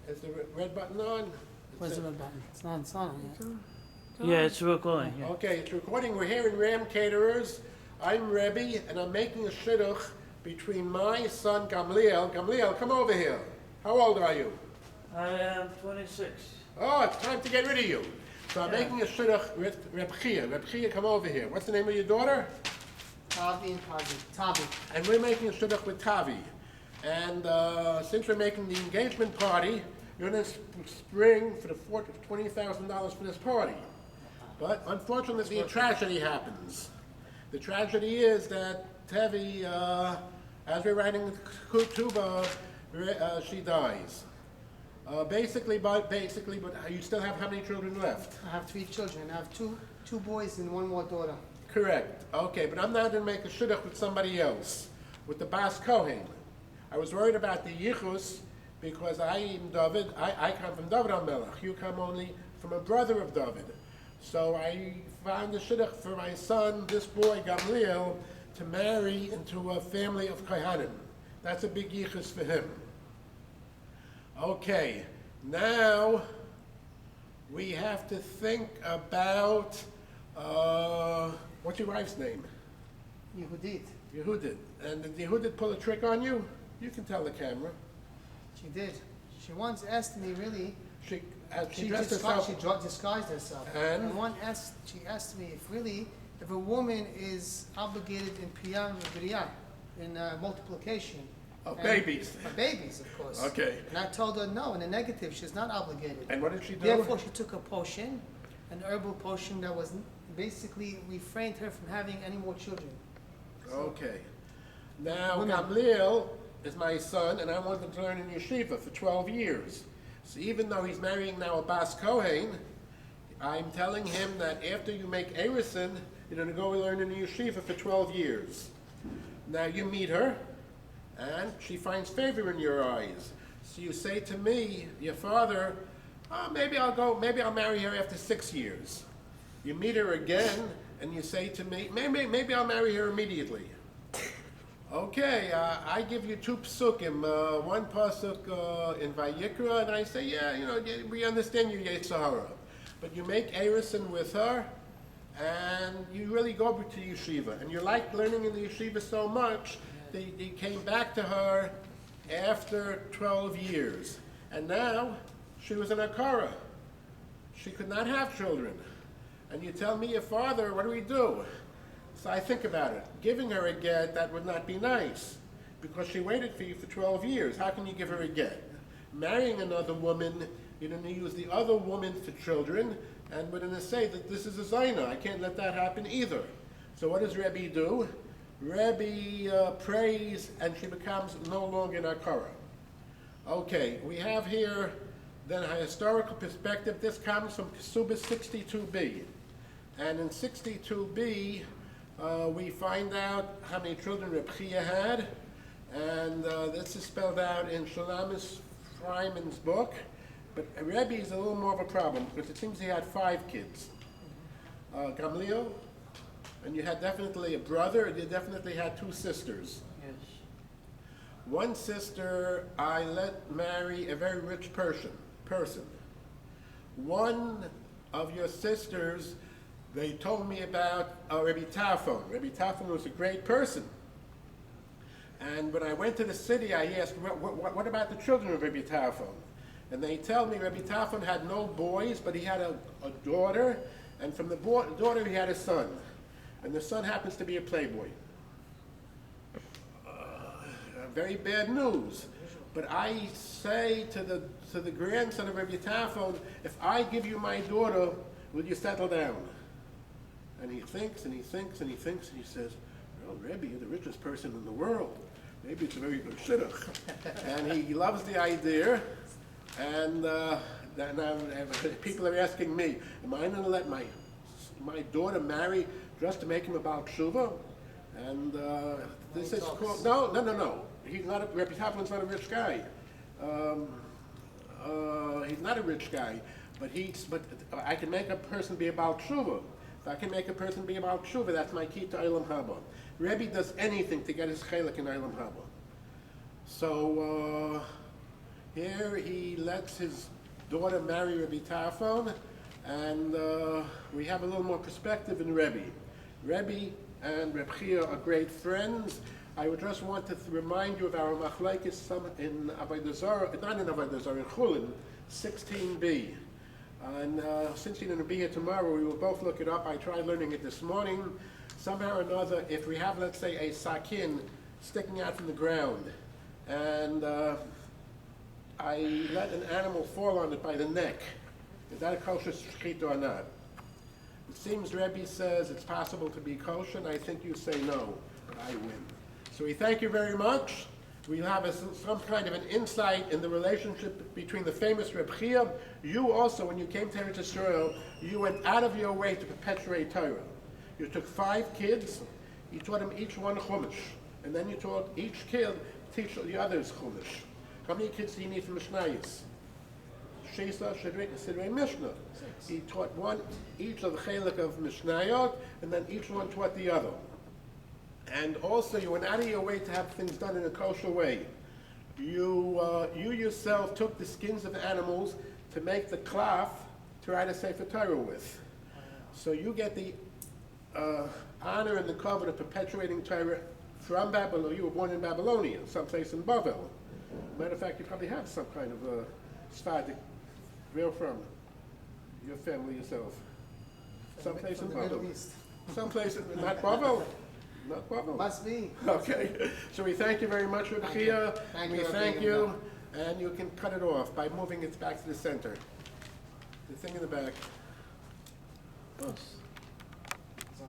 Is the red button on? Where's the red button? It's not on yet. Yeah, it's recording. Yeah. Okay, it's recording. We're here in Ram Caterers. I'm Rebbe, and I'm making a shidduch between my son Gamliel. Gamliel, come over here. How old are you? I am 26. Oh, it's time to get rid of you. So I'm making a shidduch with Reb Chiya. Reb Chiya, come over here. What's the name of your daughter? Tavi and Tavi. And we're making a shidduch with Tavi. And since we're making the engagement party, you're going to spring for the $20,000 for this party. But unfortunately, a tragedy happens. The tragedy is that Tavi, as we're writing the ketubah, she dies. Basically, but you still have how many children left? I have 3 children. I have two boys and 1 more daughter. Correct. Okay, but I'm now going to make a shidduch with somebody else, with the Bas Kohen. I was worried about the yichus because I am David. I come from David HaMelech. You come only from a brother of David. So I found a shidduch for my son, this boy Gamliel, to marry into a family of Kohanim. That's a big yichus for him. Okay, now we have to think about, what's your wife's name? Yehudit. Yehudit. And did Yehudit pull a trick on you? You can tell the camera. She did. She once asked me, really. She dressed herself. She disguised herself. And she asked me if a woman is obligated in Piyam and Biriyah, in multiplication. Of babies. Of babies, of course. Okay. And I told her no, in the negative, she's not obligated. And what did she do? Therefore, she took a potion, an herbal potion that was basically refrained her from having any more children. Okay. Now, Gamliel is my son, and I wanted to learn in yeshiva for 12 years. So even though he's marrying now a Bas Kohen, I'm telling him that after you make Erison, you're going to go learn in the yeshiva for 12 years. Now you meet her, and she finds favor in your eyes. So you say to me, your father, oh, maybe I'll marry her after 6 years. You meet her again, and you say to me, maybe I'll marry her immediately. Okay, I give you 2 psukim, one pasuk in Vayikra, and I say, we understand your Yetzirah. But you make Erison with her, and you really go to yeshiva. And you like learning in the yeshiva so much, that you came back to her after 12 years. And now, she was an Akara. She could not have children. And you tell me, your father, what do we do? So I think about it. Giving her a get, that would not be nice, because she waited for you for 12 years. How can you give her a get? Marrying another woman, you're going to use the other woman for children, and we're going to say that this is a zayna. I can't let that happen either. So what does Rebbe do? Rebbe prays, and she becomes no longer an akara. Okay, we have here then a historical perspective. This comes from Kesubah 62b. And in 62b, we find out how many children Reb Chiya had, and this is spelled out in Shlomis Freiman's book. But Rebbe is a little more of a problem, because it seems he had 5 kids. Gamliel, and you had definitely a brother, and you definitely had 2 sisters. Yes. One sister I let marry a very rich person. One of your sisters, they told me about Rebbe Tafon. Rebbe Tafon was a great person. And when I went to the city, I asked, what about the children of Rebbe Tafon? And they tell me Rebbe Tafon had no boys, but he had a daughter, and from the daughter he had a son. And the son happens to be a playboy. Very bad news. But I say to the grandson of Rebbe Tafon, if I give you my daughter, will you settle down? And he thinks, and he thinks, and he thinks, and he says, well, Rebbe, you're the richest person in the world. Maybe it's a very good shidduch. And he loves the idea, and people are asking me, am I going to let my daughter marry just to make him about tshuva? And this is called, no. He's not Rebbe Tafon's not a rich guy. He's not a rich guy, but I can make a person be about tshuva. If I can make a person be about tshuva, that's my key to Olam Haba. Rebbe does anything to get his chelik in Olam Haba. So Here he lets his daughter marry Rebbe Tarfon, and we have a little more perspective in Rebbe. Rebbe and Reb Chiya are great friends. I would just want to remind you of our machlekes in Avodah Zarah, not in Avodah Zarah, in Chulin, 16b. And since you're going to be here tomorrow, we will both look it up. I tried learning it this morning. Somehow or another, if we have, let's say, a sakin sticking out from the ground, and I let an animal fall on it by the neck, is that a kosher shechita or not? It seems Rebbe says it's possible to be kosher, and I think you say no, but I win. So we thank you very much. We have some kind of an insight in the relationship between the famous Reb Chiya. You also, when you came to Eretz Yisrael, you went out of your way to perpetuate Torah. You took 5 kids, you taught them each one chumash, and then you taught each kid teach the others chumash. How many kids do you need for Mishnayos? Shesa, Sidrei, Mishnah. He taught one each of the chelik of Mishnayot, and then each one taught the other. And also, you went out of your way to have things done in a kosher way. You yourself took the skins of animals to make the cloth to write a Sefer Torah with. So you get the honor and the cover of perpetuating Torah from Babylon. You were born in Babylonia, someplace in Bavel. Matter of fact, you probably have some kind of Sephardic, where from? Your family yourself. Someplace in Bavel. Someplace, not Bavel. Not Bavel. Must be. Okay. So we thank you very much, Rebbe Chiya. We thank you. And you can cut it off by moving it back to the center. The thing in the back. Oh.